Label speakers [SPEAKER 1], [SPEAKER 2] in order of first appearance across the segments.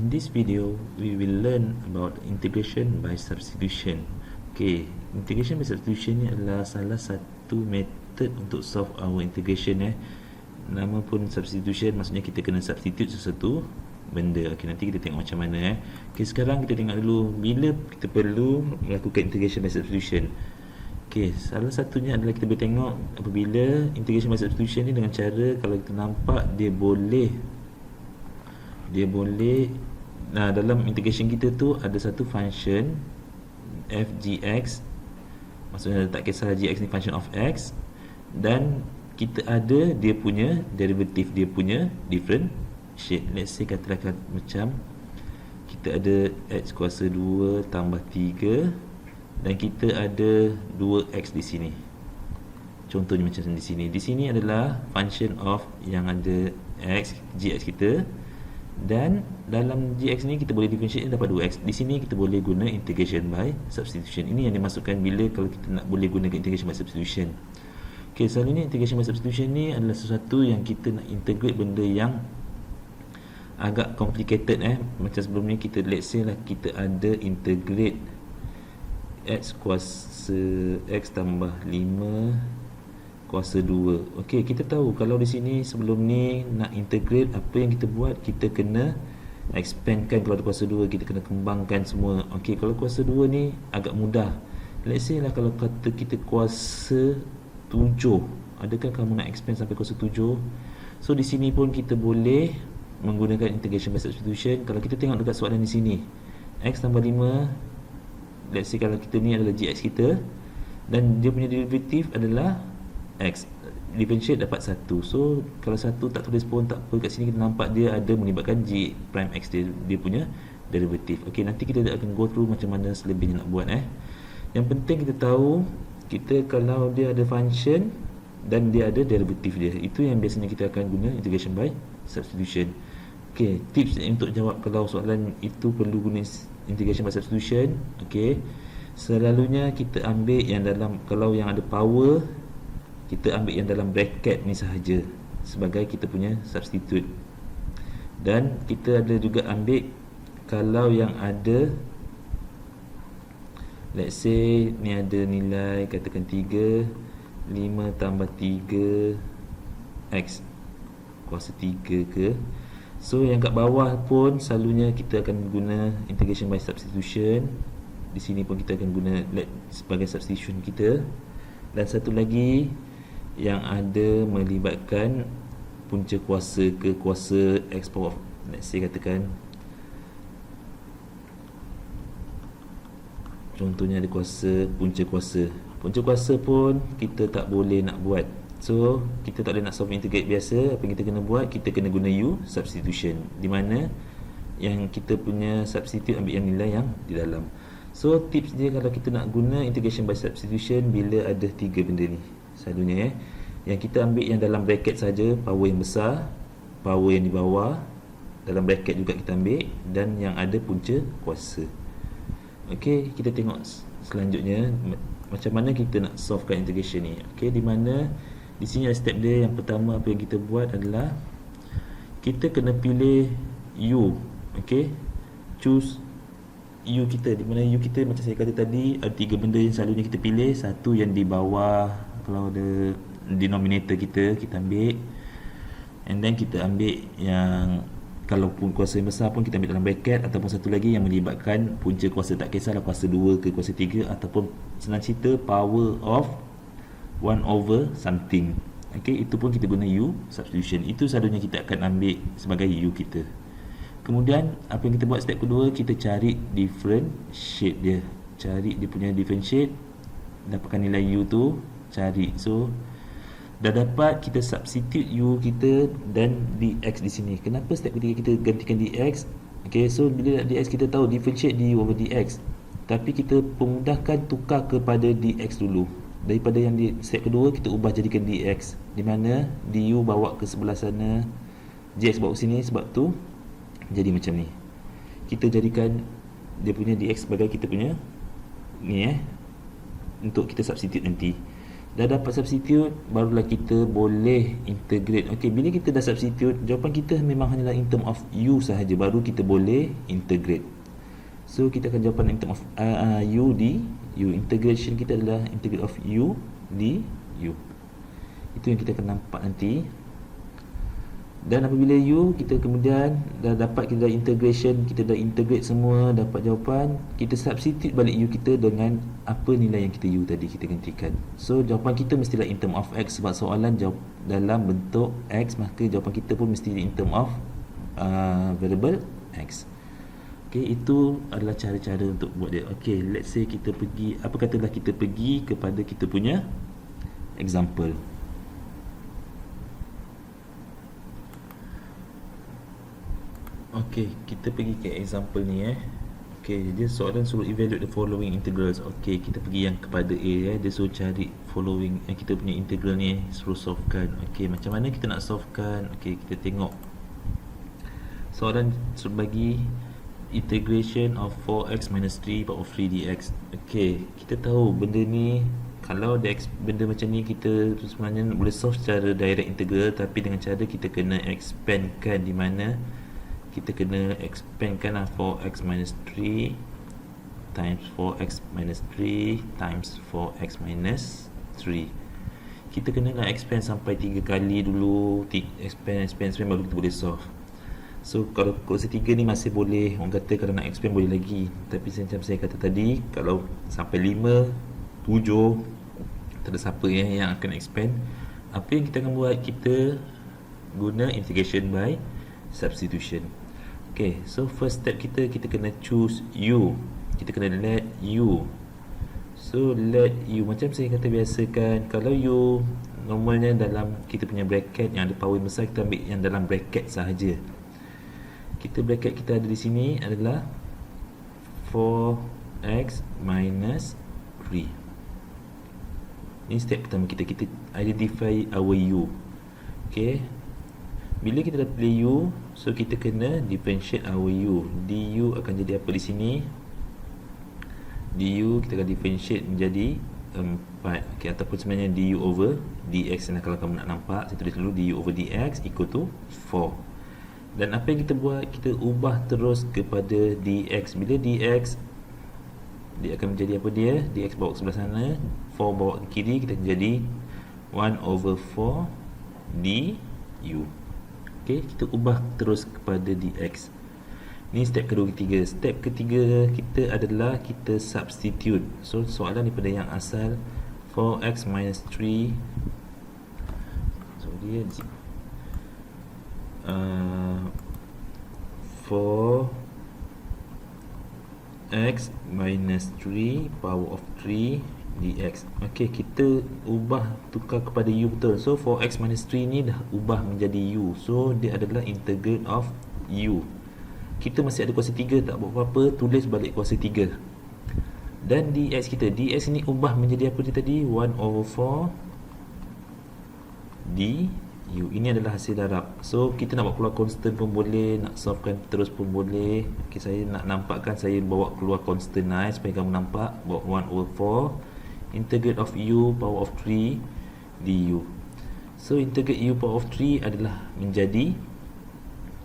[SPEAKER 1] In this video, we will learn about integration by substitution. Okay, integration by substitution ni adalah salah satu method untuk solve our integration. Nama pun substitution, maksudnya kita kena substitute sesuatu benda. Okay, nanti kita tengok macam mana. Okay, sekarang kita tengok dulu bila kita perlu melakukan integration by substitution. Okay, salah satunya adalah kita boleh tengok apabila integration by substitution ni dengan cara kalau kita nampak dia boleh dalam integration kita tu ada satu function f gx, maksudnya tak kisah gx ni function of x, dan kita ada dia punya derivative, dia punya differentiate. Let's say katakan macam kita ada x kuasa 2 tambah 3 dan kita ada 2x di sini. Contohnya macam di sini. Di sini adalah function of yang ada x, gx kita, dan dalam gx ni kita boleh differentiate dapat 2x. Di sini kita boleh guna integration by substitution. Ini yang dimasukkan bila kalau kita nak boleh gunakan integration by substitution. Okay, selalunya integration by substitution ni adalah sesuatu yang kita nak integrate benda yang agak complicated. Macam sebelum ni kita let's say lah kita ada integrate x kuasa x tambah 5 kuasa 2. Okey, kita tahu kalau di sini sebelum ni nak integrate, apa yang kita buat, kita kena expandkan. Kalau ada kuasa 2 kita kena kembangkan semua. Okey, kalau kuasa 2 ni agak mudah. Let's say lah kalau kata kita kuasa 7, adakah kamu nak expand sampai kuasa 7? So di sini pun kita boleh menggunakan integration by substitution. Kalau kita tengok dekat soalan di sini, x tambah 5, let's say kalau kita ni adalah gx kita dan dia punya derivative adalah x, differentiate dapat 1. So kalau 1 tak tulis pun tak apa, kat sini kita nampak dia ada melibatkan g prime x dia punya derivative. Okey, nanti kita akan go through macam mana selebihnya nak buat. Yang penting kita tahu, kita kalau dia ada function dan dia ada derivative dia, itu yang biasanya kita akan guna integration by substitution. Okey, tips untuk jawab kalau soalan itu perlu guna integration by substitution. Okey, selalunya kita ambil yang dalam, kalau yang ada power kita ambil yang dalam bracket ni sahaja sebagai kita punya substitute, dan kita ada juga ambil kalau yang ada let's say ni ada nilai katakan 3, 5 tambah 3 x kuasa 3 ke. So yang kat bawah pun selalunya kita akan guna integration by substitution. Di sini pun kita akan guna sebagai substitution kita. Dan satu lagi yang ada melibatkan punca kuasa ke kuasa x power, let's say katakan contohnya ada kuasa, punca kuasa pun kita tak boleh nak buat. So kita tak boleh nak solve integrate biasa. Apa yang kita kena buat, kita kena guna u substitution, di mana yang kita punya substitute ambil yang nilai yang di dalam. So tips dia kalau kita nak guna integration by substitution bila ada 3 benda ni selalunya yang kita ambil yang dalam bracket saja, power yang besar, power yang di bawah dalam bracket juga kita ambil, dan yang ada punca kuasa. Okey, kita tengok selanjutnya macam mana kita nak solvekan integration ni. Okey, di mana di sini ada step dia. Yang pertama apa yang kita buat adalah kita kena pilih u. Okey, choose u kita, di mana u kita macam saya kata tadi ada 3 benda yang selalunya kita pilih. Satu yang di bawah, kalau ada denominator kita ambil, and then kita ambil yang kalau pun kuasa yang besar pun kita ambil dalam bracket, ataupun satu lagi yang melibatkan punca kuasa, tak kisahlah kuasa 2 ke kuasa 3, ataupun senang cerita power of 1 over something. Okey, itu pun kita guna u substitution. Itu selalunya kita akan ambil sebagai u kita. Kemudian apa yang kita buat step kedua, kita cari differentiate dia. Cari dia punya differentiate, dapatkan nilai u tu, cari. So dah dapat, kita substitute u kita dan dx di sini. Kenapa step ketiga kita gantikan dx? Okey, so bila dx kita tahu differentiate du over dx, tapi kita pemudahkan tukar kepada dx dulu. Daripada yang di step kedua kita ubah jadikan dx, di mana du bawa ke sebelah sana, dx bawa ke sini, sebab tu jadi macam ni. Kita jadikan dia punya dx sebagai kita punya ni untuk kita substitute nanti. Dah dapat substitute, barulah kita boleh integrate. Okey, bila kita dah substitute, jawapan kita memang hanyalah in term of u sahaja, baru kita boleh integrate. So kita akan jawapan in term of u di u. Integration kita adalah integrate of u di u. Itu yang kita akan nampak nanti. Dan apabila u kita kemudian dah dapat, kita dah integration, kita dah integrate semua, dapat jawapan, kita substitute balik u kita dengan apa nilai yang kita u tadi kita gantikan. So jawapan kita mestilah in term of x, sebab soalan jawab dalam bentuk x, maka jawapan kita pun mesti in term of variable x. Okay, itu adalah cara-cara untuk buat dia. Okay, let's say kita pergi, apa katalah kita pergi kepada kita punya example. Okey, kita pergi ke example ni Okey, dia soalan suruh evaluate the following integrals. Okey, kita pergi yang kepada A dia suruh cari following kita punya integral ni suruh solvekan. Okey, macam mana kita nak solvekan? Okey, kita tengok. Soalan suruh bagi integration of 4x minus 3 power of 3 dx. Okey, kita tahu benda ni, kalau benda macam ni kita sebenarnya boleh solve secara direct integral, tapi dengan cara kita kena expandkan, di mana kita kena expandkan 4x minus 3 times 4x minus 3 times 4x minus 3. Kita kena nak expand sampai 3 kali dulu, expand baru kita boleh solve. So kalau kursi 3 ni masih boleh, orang kata kalau nak expand boleh lagi. Tapi macam saya kata tadi, kalau sampai 5, 7, tak ada siapa yang akan expand. Apa yang kita akan buat, kita guna integration by substitution. Okay, so first step kita kena choose u. Kita kena let u. So let u, macam saya kata biasakan, kalau u normalnya dalam kita punya bracket yang ada power besar, kita ambil yang dalam bracket sahaja. Bracket kita ada di sini adalah 4x minus 3. Ini step pertama kita identify our u. Okay, bila kita dah pilih u, so kita kena differentiate our u. Du akan jadi apa di sini? Du kita akan differentiate menjadi 4. Okay, ataupun sebenarnya du over dx. Dan kalau kamu nak nampak, saya tulis dulu du over dx equal to 4. Dan apa yang kita buat, kita ubah terus kepada dx. Bila dx, dia akan menjadi apa dia? Dx bawa ke sebelah sana, 4 bawa ke kiri, kita jadi 1 over 4 du. Okay, kita ubah terus kepada dx. Ni step kedua. Ketiga, step ketiga kita adalah kita substitute. So soalan daripada yang asal 4x minus 3, so dia 4x minus 3 power of 3 dx. Okey, kita ubah, tukar kepada u betul. So 4x minus 3 ni dah ubah menjadi u. So dia adalah integral of u. Kita masih ada kuasa 3, tak buat apa-apa, tulis balik kuasa 3. Dan dx kita, dx ni ubah menjadi apa dia tadi? 1 over 4 du. Ini adalah hasil darab. So kita nak buat keluar constant pun boleh, nak solvekan terus pun boleh. Okey, saya nak nampakkan, saya bawa keluar constant supaya kamu nampak. Bawa 1 over 4 integrate of u power of 3 du. So integrate u power of 3 adalah menjadi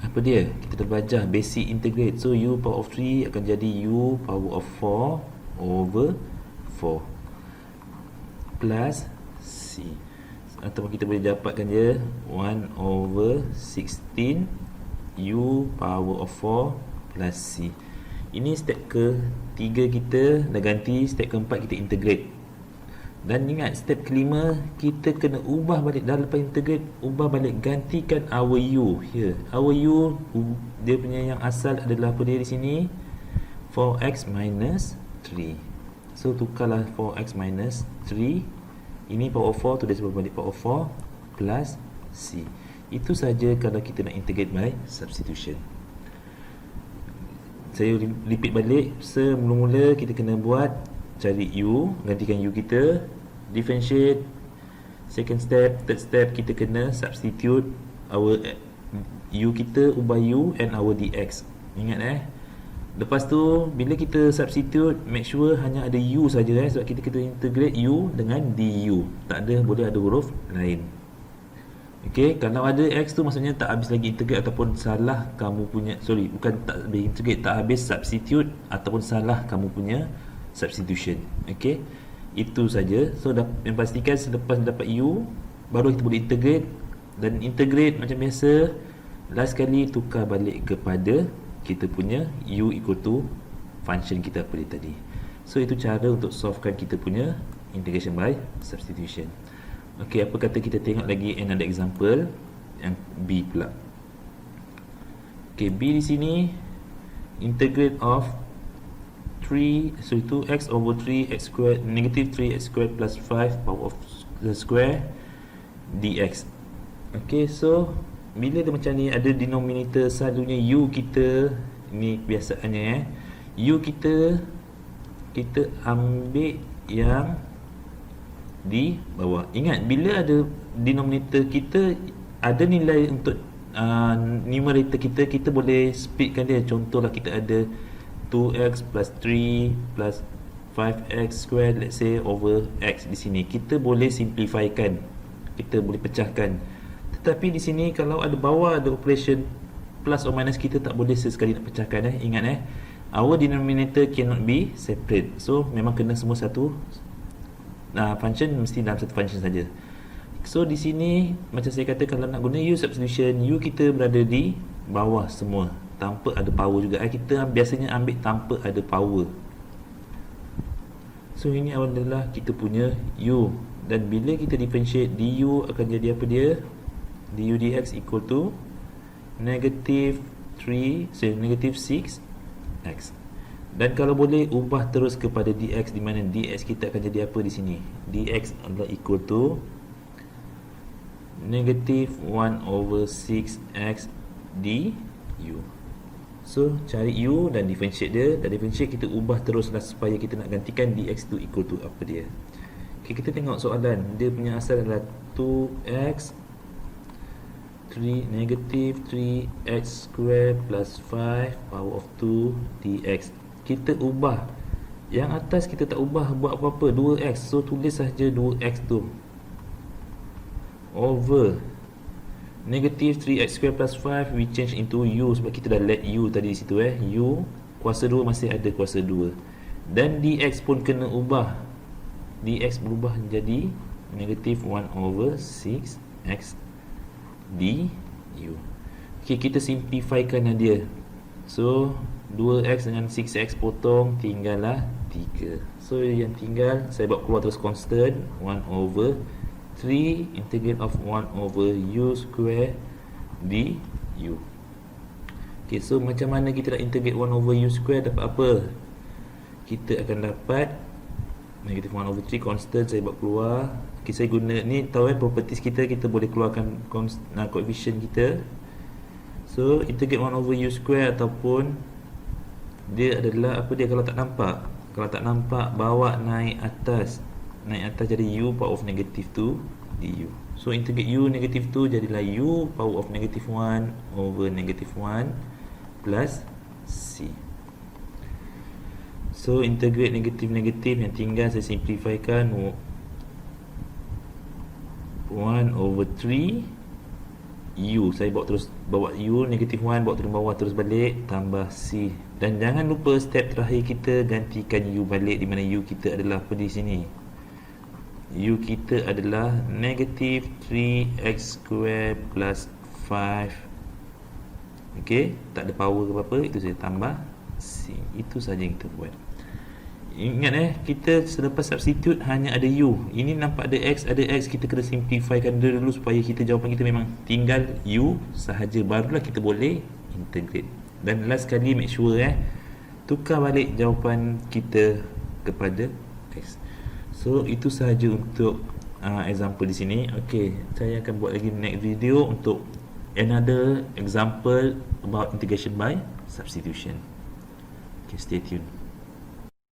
[SPEAKER 1] apa dia? Kita dah belajar basic integrate. So u power of 3 akan jadi u power of 4 over 4 plus c. Ataupun kita boleh dapatkan je 1 over 16 u power of 4 plus c. Ini step ketiga kita dah ganti. Step keempat kita integrate. Dan ingat, step kelima kita kena ubah balik. Dah lepas integrate, ubah balik, gantikan our u here. Our u dia punya yang asal adalah apa dia di sini? 4x minus 3. So tukarlah 4x minus 3. Ini power 4, tulis balik power 4 plus c. Itu saja kalau kita nak integrate by substitution. Saya repeat balik. Semula-mula kita kena buat, cari u, gantikan u kita, differentiate. Second step, third step, kita kena substitute our u kita, ubah u and our dx. Ingat Lepas tu bila kita substitute, make sure hanya ada u saja sebab kita integrate u dengan du. Tak ada, boleh ada huruf lain. Okey, kalau ada x tu maksudnya tak habis lagi integrate ataupun salah kamu punya, bukan tak habis integrate, tak habis substitute ataupun salah kamu punya substitution. Okey, itu saja. So yang pastikan selepas dapat u baru kita boleh integrate, dan integrate macam biasa last kali tukar balik kepada kita punya u equal to function kita apa dia tadi. So itu cara untuk solvekan kita punya integration by substitution. Okey, apa kata kita tengok lagi another example yang B pula. Okey, B di sini integrate of 2x over 3x squared negative 3x squared plus 5 power of the square dx. Okey, so bila dia macam ni, ada denominator selalunya u kita, ni kebiasaannya u kita ambil yang di bawah. Ingat, bila ada denominator kita ada nilai untuk numerator kita boleh splitkan dia. Contohlah kita ada 2x plus 3 plus 5x squared, let's say, over x di sini. Kita boleh simplifykan, kita boleh pecahkan. Tetapi di sini kalau ada bawah ada operation plus or minus, kita tak boleh sesekali nak pecahkan. Ingat our denominator cannot be separate. So memang kena semua satu function, mesti dalam satu function saja. So di sini macam saya kata, kalau nak guna u substitution, u kita berada di bawah semua tanpa ada power juga. Kita biasanya ambil tanpa ada power. So ini adalah kita punya u, dan bila kita differentiate, du akan jadi apa dia? Du dx equal to negative 6x. Dan kalau boleh ubah terus kepada dx, di mana dx kita akan jadi apa di sini? Dx adalah equal to negative 1 over 6x du. So cari u dan differentiate dia, dan differentiate kita ubah teruslah supaya kita nak gantikan dx tu equal to apa dia. Okay, kita tengok soalan. Dia punya asal adalah 2x negative 3x square plus 5 power of 2 dx. Kita ubah yang atas, kita tak ubah buat apa-apa, 2x. So tulis saja 2x tu over negative 3x square plus 5, we change into u sebab kita dah let u tadi di situ. U kuasa 2 masih ada kuasa 2, dan dx pun kena ubah. Dx berubah menjadi negative 1 over 6x du. Okay, kita simplifykan dia. So 2x dengan 6x potong, tinggallah 3. So yang tinggal saya buat keluar terus constant 1 over 3 integrate of 1 over u square du. Okay, so macam mana kita nak integrate 1 over u square, dapat apa? Kita akan dapat negative 1 over 3 constant, saya buat keluar. Okay, saya guna ni, tahu properties kita boleh keluarkan coefficient kita. So integrate 1 over u square, ataupun dia adalah apa dia, kalau tak nampak bawa naik atas jadi u power of negative 2 du. So integrate u negative 2 jadilah u power of negative 1 over negative 1 plus c. So integrate negatif yang tinggal saya simplifykan 1 over 3 u, saya bawa u negatif 1 bawa turun bawah terus balik tambah c. Dan jangan lupa step terakhir kita gantikan u balik, di mana u kita adalah apa di sini? U kita adalah negatif 3x square plus 5. Okey, tak ada power ke apa-apa, itu saya tambah c. Itu saja yang kita buat. Ingat kita selepas substitute hanya ada u. Ini nampak ada x, kita kena simplifykan dulu supaya kita jawapan kita memang tinggal u sahaja, barulah kita boleh integrate. Dan last kali make sure tukar balik jawapan kita kepada x. So itu sahaja untuk example di sini. Okey, saya akan buat lagi next video untuk another example about integration by substitution. Okay, stay tuned.